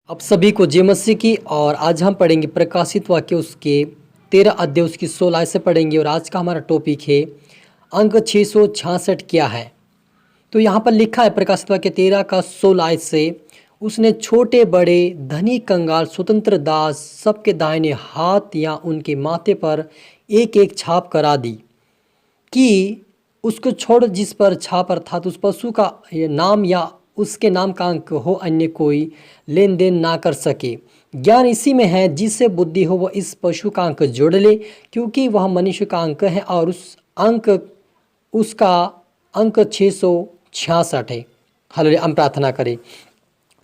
आप सभी को जय मसीह की। और आज हम पढ़ेंगे प्रकाशित वाक्य उसके 13 अध्याय उसकी 16 से पढ़ेंगे। और आज का हमारा टॉपिक है अंक 666 क्या है। तो यहाँ पर लिखा है प्रकाशित वाक्य 13 का 16 से, उसने छोटे बड़े धनी कंगाल स्वतंत्र दास सबके दाहिने हाथ या उनके माथे पर एक एक छाप करा दी कि उसको छोड़ जिस पर छाप अर्थात उस पशु का नाम या उसके नाम का अंक हो, अन्य कोई लेन देन ना कर सके। ज्ञान इसी में है, जिससे बुद्धि हो वह इस पशु का अंक जोड़ ले, क्योंकि वह मनुष्य का अंक है और उसका अंक 666 है। हालेलुया। हम प्रार्थना करें।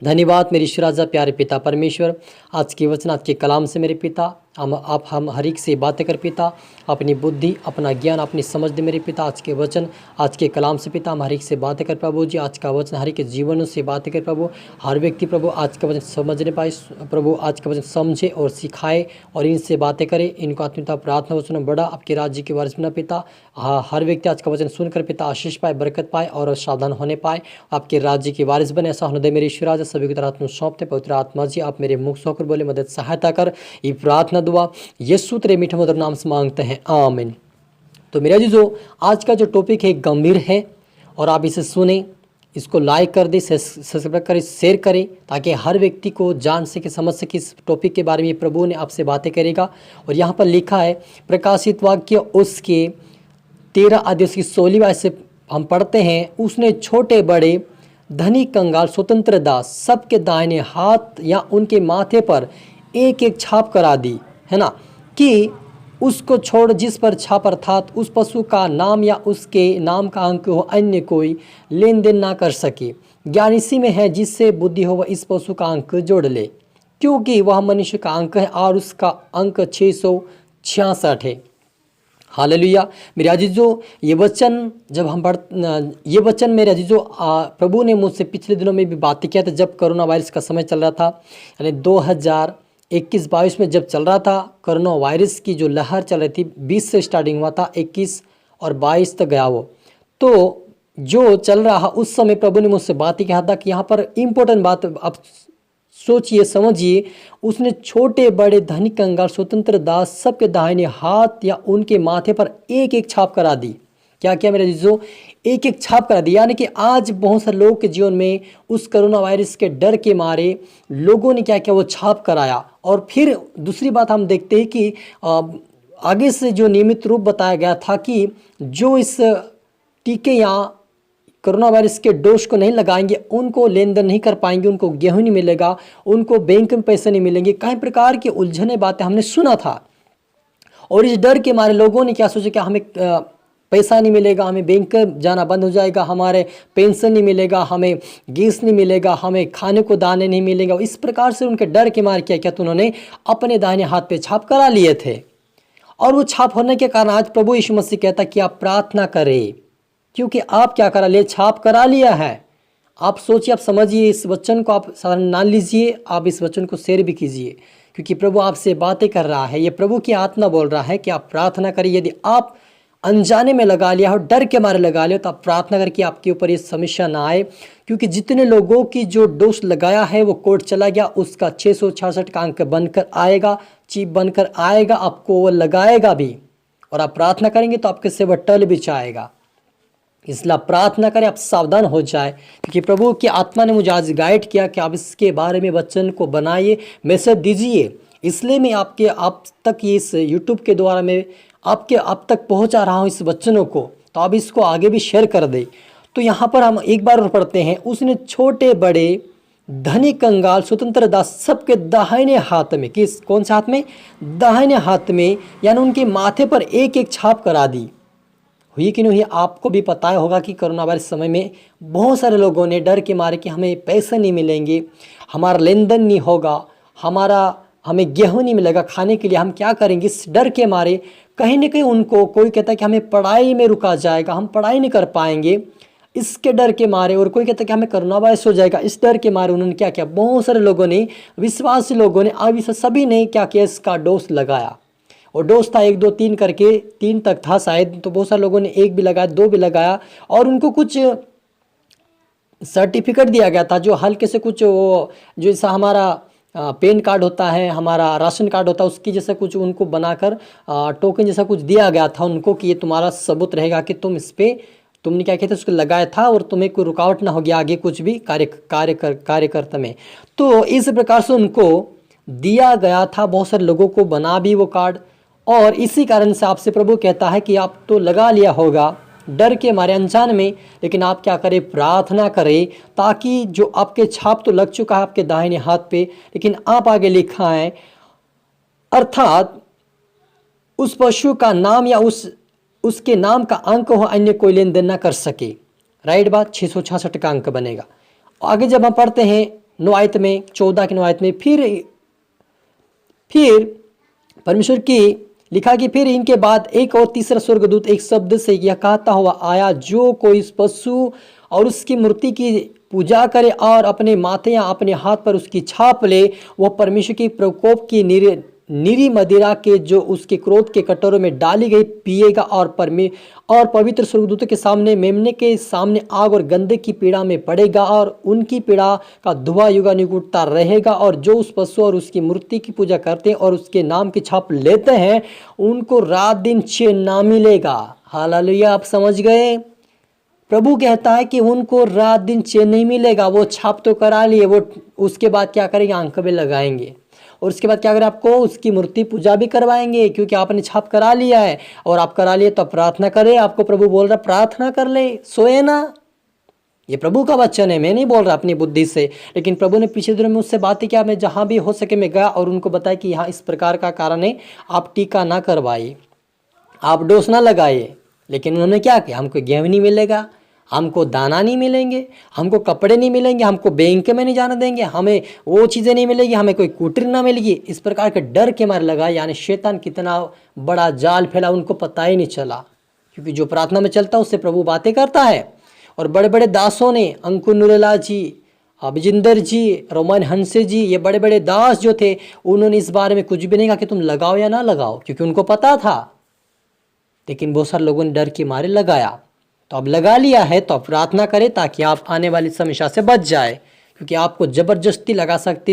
धन्यवाद मेरे ईश्वर राजा प्यारे पिता परमेश्वर, आज के वचन आज के कलाम से मेरे पिता हम हर एक से बातें कर पिता, अपनी बुद्धि अपना ज्ञान अपनी समझ दे मेरे पिता। आज के वचन आज के कलाम से पिता हम हर एक से बातें कर प्रभु जी। आज का वचन हर एक के जीवनों से बातें कर प्रभु। हर व्यक्ति प्रभु आज का वचन समझने पाए प्रभु, आज का वचन समझे और सिखाए और इनसे बातें करे। इनको आत्मिकता प्रार्थना वचन बड़ा आपके राज्य के वारिस बना पिता। हर व्यक्ति आज का वचन सुनकर पिता आशीष पाए, बरकत पाए और सावधान होने पाए, आपके राज्य के वारिस बने। ऐसा होने दे मेरे ईश्वर राजा। सभी की तरह आत्मा सौंपते पवित्र आत्मा जी, आप मेरे मुख से होकर बोले, मदद सहायता कर। ये प्रार्थना दुआ यीशु तेरे मीठे मधुर नाम से मांगते हैं, आमीन। तो मेरा जी जो आज का जो टॉपिक है गंभीर है और आप इसे सुने, इसको लाइक कर दे, सब्सक्राइब करें, शेयर करें, ताकि हर व्यक्ति को जान सके समझ सके इस टॉपिक के बारे में। प्रभु ने आपसे बातें करेगा। और यहाँ पर लिखा है प्रकाशित वाक्य उसके 13 अध्याय की 16 से हम पढ़ते हैं, उसने छोटे बड़े धनी कंगाल स्वतंत्र दास सबके दाहिने हाथ या उनके माथे पर एक एक छाप करा दी, है ना, कि उसको छोड़ जिस पर छाप अर्थात उस पशु का नाम या उसके नाम का अंक हो, अन्य कोई लेन देन ना कर सके। ज्ञान इसी में है, जिससे बुद्धि हो वह इस पशु का अंक जोड़ ले, क्योंकि वह मनुष्य का अंक है और उसका अंक 666 है। हालेलुया। मेरे अजीजों, ये वचन जब हम ये वचन मेरे अजीजों प्रभु ने मुझसे पिछले दिनों में भी बातें किया था, जब कोरोना वायरस का समय चल रहा था, यानी 2021-22 में जब चल रहा था। कोरोना वायरस की जो लहर चल रही थी, 20 से स्टार्टिंग हुआ था, 21 और 22 तक गया वो। तो जो चल रहा उस समय प्रभु ने मुझसे बातें किया था कि यहाँ पर इम्पोर्टेंट बात आप सोचिए समझिए, उसने छोटे बड़े धनी कंगाल स्वतंत्र दास सबके दाहिने हाथ या उनके माथे पर एक एक छाप करा दी। क्या क्या मेरे जीजो, एक एक छाप करा दी। यानी कि आज बहुत सारे लोगों के जीवन में उस कोरोना वायरस के डर के मारे लोगों ने क्या किया, वो छाप कराया। और फिर दूसरी बात हम देखते हैं कि आगे से जो नियमित रूप बताया गया था कि जो इस टीके या कोरोना वायरस के डोज को नहीं लगाएंगे उनको लेन देन नहीं कर पाएंगे, उनको गेहूं नहीं मिलेगा, उनको बैंक में पैसे नहीं मिलेंगे। कई प्रकार की उलझने बातें हमने सुना था। और इस डर के मारे लोगों ने क्या सोचा कि हमें पैसा नहीं मिलेगा, हमें बैंक जाना बंद हो जाएगा, हमारे पेंशन नहीं मिलेगा, हमें गैस नहीं मिलेगा, हमें खाने को दाने नहीं मिलेगा। इस प्रकार से उनके डर के मारे क्या किया तो उन्होंने अपने दाहिने हाथ पे छाप करा लिए थे। और वो छाप होने के कारण आज प्रभु यीशु मसीह कहता कि आप प्रार्थना करें, क्योंकि आप क्या करा लिए, छाप करा लिया है। आप सोचिए, आप समझिए, इस वचन को आप साधारण ना लीजिए, आप इस वचन को शेयर भी कीजिए, क्योंकि प्रभु आपसे बातें कर रहा है। ये प्रभु की आत्मा बोल रहा है कि आप प्रार्थना करिए। यदि आप अनजाने में लगा लिया हो, डर के मारे लगा लिया, तो आप प्रार्थना करके आपके ऊपर ये समस्या ना आए। क्योंकि जितने लोगों की जो डोज लगाया है वो कोर्ट चला गया, उसका 666 का अंक बनकर आएगा, चिप बनकर आएगा, आपको वो लगाएगा भी। और आप प्रार्थना करेंगे तो आपके से वह टल भी जाएगा। इसलिए प्रार्थना करें, आप सावधान हो जाए, क्योंकि प्रभु की आत्मा ने मुझे आज गाइड किया कि आप इसके बारे में वचन को बनाइए, मैसेज दीजिए। इसलिए मैं आप तक ये इस यूट्यूब के द्वारा मैं आप तक पहुंचा रहा हूं इस वचनों को, तो आप इसको आगे भी शेयर कर दें। तो यहाँ पर हम एक बार और पढ़ते हैं, उसने छोटे बड़े धनी कंगाल स्वतंत्र दास सबके दाहिने हाथ में, किस कौन से हाथ में, दाहिने हाथ में, यानी उनके माथे पर एक एक छाप करा दी। हुई कि नहीं हुई, आपको भी पता होगा कि कोरोना वायरस समय में बहुत सारे लोगों ने डर के मारे कि हमें पैसे नहीं मिलेंगे, हमारा लेन देन नहीं होगा, हमें गेहूं नहीं मिलेगा खाने के लिए, हम क्या करेंगे। इस डर के मारे कहीं ना कहीं उनको कोई कहता है कि हमें पढ़ाई में रुका जाएगा, हम पढ़ाई नहीं कर पाएंगे, इसके डर के मारे। और कोई कहता है कि हमें कोरोना वायरस हो जाएगा, इस डर के मारे उन्होंने क्या किया, बहुत सारे लोगों ने, विश्वासी लोगों ने, अविश्वासी सभी ने क्या किया, इसका डोज लगाया। और डोज था 1 2 3 करके, 3 तक था शायद, तो बहुत सारे लोगों ने 1 भी लगाया, 2 भी लगाया। और उनको कुछ सर्टिफिकेट दिया गया था, जो हल्के से कुछ वो जो ऐसा हमारा पैन कार्ड होता है, हमारा राशन कार्ड होता है, उसकी जैसा कुछ उनको बनाकर टोकन जैसा कुछ दिया गया था उनको कि ये तुम्हारा सबूत रहेगा कि तुम इस पर तुमने क्या कहते हैं उसको लगाया था और तुम्हें कोई रुकावट ना होगी आगे कुछ भी कार्यकर्ता में। तो इस प्रकार से उनको दिया गया था, बहुत सारे लोगों को बना भी वो कार्ड। और इसी कारण से आपसे प्रभु कहता है कि आप तो लगा लिया होगा डर के मारे अनजान में, लेकिन आप क्या करें, प्रार्थना करें, ताकि जो आपके छाप तो लग चुका है आपके दाहिने हाथ पे, लेकिन आप आगे लिखा है अर्थात उस पशु का नाम या उसके नाम का अंक हो, अन्य कोई लेन देन ना कर सके। राइट बात, 666 का अंक बनेगा। आगे जब हम पढ़ते हैं 9 आयत में, 14 की 9 आयत में, फिर परमेश्वर की लिखा कि फिर इनके बाद एक और तीसरा स्वर्गदूत एक शब्द से यह कहता हुआ आया, जो कोई इस पशु और उसकी मूर्ति की पूजा करे और अपने माथे या अपने हाथ पर उसकी छाप ले, वह परमेश्वर की प्रकोप की निरी मदिरा के जो उसके क्रोध के कटोरों में डाली गई पिएगा और पवित्र स्वर्गदूतों के सामने मेमने के सामने आग और गंधक की पीड़ा में पड़ेगा और उनकी पीड़ा का धुआं युगानुग उठता रहेगा। और जो उस पशु और उसकी मूर्ति की पूजा करते हैं और उसके नाम की छाप लेते हैं उनको रात दिन चैन ना मिलेगा। हालेलुया, आप समझ गए। प्रभु कहता है कि उनको रात दिन चैन नहीं मिलेगा। वो छाप तो करा लिए, वो उसके बाद क्या करेंगे, आंख में लगाएंगे और उसके बाद क्या करें, आपको उसकी मूर्ति पूजा भी करवाएंगे, क्योंकि आपने छाप करा लिया है। और आप करा लिए तो प्रार्थना करें। आपको प्रभु बोल रहा प्रार्थना कर ले, सोए ना। ये प्रभु का वचन है, मैं नहीं बोल रहा अपनी बुद्धि से, लेकिन प्रभु ने पिछले दिनों में मुझसे बातें किया। मैं जहाँ भी हो सके मैं गया और उनको बताया कि यहाँ इस प्रकार का कारण है, आप टीका ना करवाइए, आप डोज ना लगाइए। लेकिन उन्होंने क्या किया, हमको गेहूं नहीं मिलेगा, हमको दाना नहीं मिलेंगे, हमको कपड़े नहीं मिलेंगे, हमको बैंक में नहीं जाने देंगे, हमें वो चीज़ें नहीं मिलेगी, हमें कोई कुटीर ना मिलेगी। इस प्रकार के डर के मारे लगा, यानी शैतान कितना बड़ा जाल फैला उनको पता ही नहीं चला, क्योंकि जो प्रार्थना में चलता है उससे प्रभु बातें करता है। और बड़े बड़े दासों ने, अंकुर नूरेला जी, अभिजिंदर जी, रोमन हंसे जी, ये बड़े बड़े दास जो थे, उन्होंने इस बारे में कुछ भी नहीं कहा कि तुम लगाओ या ना लगाओ, क्योंकि उनको पता था। लेकिन बहुत सारे लोगों ने डर के मारे लगाया। तो अब लगा लिया है तो आप प्रार्थना करें ताकि आप आने वाली समस्या से बच जाए, क्योंकि आपको ज़बरदस्ती लगा सकती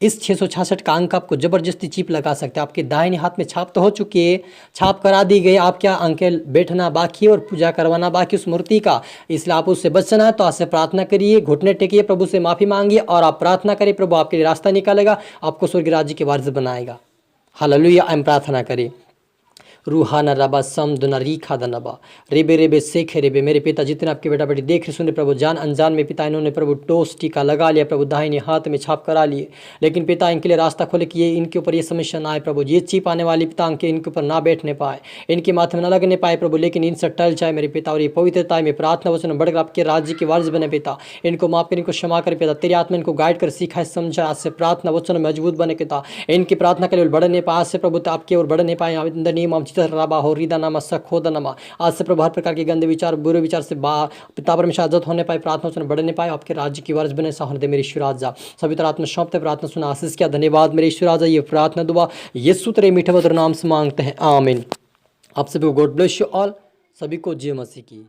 इस 666 का अंक आपको ज़बरदस्ती चिप लगा सकते हैं। आपके दाहिने हाथ में छाप तो हो चुकी है, छाप करा दी गई, आप क्या अंके बैठना बाकी और पूजा करवाना बाकी उस मूर्ति का, इसलिए आप उससे बचना है। तो आज से प्रार्थना करिए, घुटने टेकिए, प्रभु से माफ़ी मांगिए और आप प्रार्थना करिए, प्रभु आपके लिए रास्ता निकालेगा, आपको स्वर्ग राज्य के वारिस बनाएगा। हालेलुया। हम प्रार्थना करिए। रूहाना रबा सम दुना रीखा दनबा रेबे रेबे सेखे रेबे। मेरे पिता जितने आपके बेटा बेटी देख रहे सुने प्रभु, जान अनजान में पिता इन्होंने प्रभु टोस टीका लगा लिया प्रभु, दाहिने हाथ में छाप करा लिए, लेकिन पिता इनके लिए रास्ता खोले कि ये इनके ऊपर ये समस्या ना आए प्रभु, ये चीप आने वाली पिता इनके ऊपर ना बैठने पाए, इनके माथे में ना लगने पाए प्रभु, लेकिन इनसे टल जाए मेरे पिता। और ये पवित्रता में प्रार्थना वचन बढ़कर आपके राज्य के वारिस बने पिता, इनको माफ कर, इनको क्षमा कर पिता, तेरी आत्मा इनको गाइड कर सिखाए समझा, आज से प्रार्थना वचन मजबूत बने पिता, इनकी प्रार्थना के लिए बढ़ने पाए, आज से प्रभु आपके और बढ़ने पाए in the name of Jesus. रबा हो नामा सखोद नमा, आज से प्रभु हर प्रकार के गंदे विचार बुरे विचार से पिता परमेश्वर आजाद होने पाए, प्रार्थना सुन बढ़ने पाए, आपके राज्य की वारिस बने साहन दे मेरे ईश्वर राजा। सभी तरह आत्मा सौंपते प्रार्थना सुना आशीष किया, धन्यवाद मेरे ईश्वर राजा। ये प्रार्थना दुआ यीशु तेरे मीठे मधुर नाम से मांगते हैं, आमीन। आप सभी को गॉड ब्लेस यू ऑल, सभी को जय मसीह की।